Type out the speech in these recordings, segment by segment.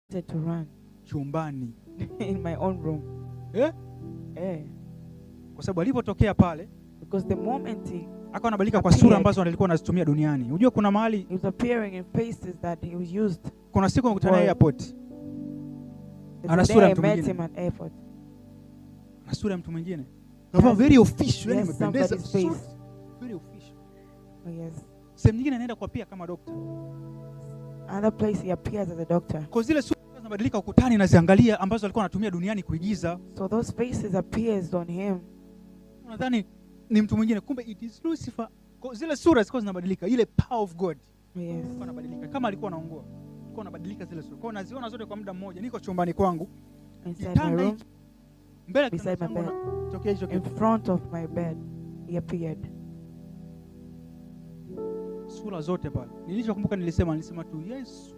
to run chumbani in my own room. Kwa sababu alipotokea pale, because the moment he akawa anabadilika kwa sura ambazo alikuwa anazitumia duniani. Unajua kuna mahali he was appearing in faces that he was used. Kuna siku mkutana airport. Ana sura ya mtu mwingine. Ana sura ya mtu mwingine. Kama very official, yani amependeza. Very official. Oh yes. Sehemu nyingine anaenda kwa pia kama doctor. Another place he appears as a doctor. Kwa zile sura zinabadilika ukutani na ziangalia ambazo alikuwa anatumia duniani kuigiza. So those faces appears on him. Unadhani ni mtu mwingine, kumbe it is Lucifer. Kwa zile sura zilikuwa zinabadilika, ile power of God. Yes. Alikuwa anabadilika kama alikuwa anaongoa. Alikuwa anabadilika zile sura. Kwa naziona zote kwa muda mmoja. Niko chumbani kwangu. Inside my room. Mbele beside my bed. Tokea hicho in front of my bed he appeared. Sura zote pale. Nilichokumbuka nilisema tu Yesu.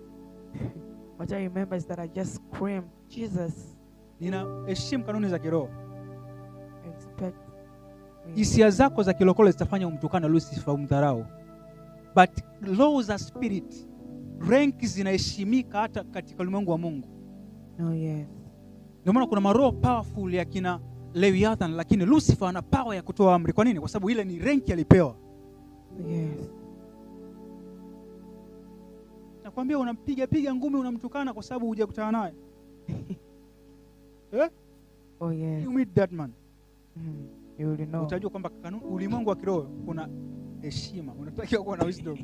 What I remember is that I just screamed Jesus. Ninaheshimu kanuni za kiroho. I expect hisia zako za kilokole zitafanya umtukane Lucifer, umdharau. But laws za spirit, rank zinaheshimika hata katika ulimwengu wa Mungu. Oh yes. Ndio maana kuna maroho powerful ya kina Leviathan, lakini Lucifer ana power ya kutoa amri. Kwa nini? Kwa sababu ile ni rank alipewa. Yes. Nakwambia unampiga ngumi, unamtukana kwa sababu hujakutana naye. Oh yes. You meet that man. You will know. Utajua kwamba ulimwengu wa kiroho kuna heshima. Unatakiwa kuwa na wisdom.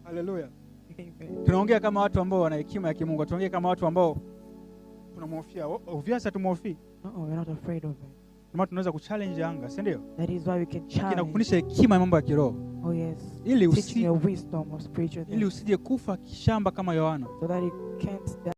Hallelujah. Tunaongea kama watu ambao wana hekima ya kimungu. Tunaongea kama watu ambao tunamhofia. Obviously tumhofii. We're not afraid of it. Kama tunaweza kuchallenge anga, si ndio? That is why we can challenge. Kinakufundisha hekima ya mambo ya kiroho. Oh yes. Ili teaching a wisdom of spiritual things. Ili usije kufa kishamba kama Yohana. So that you can't die.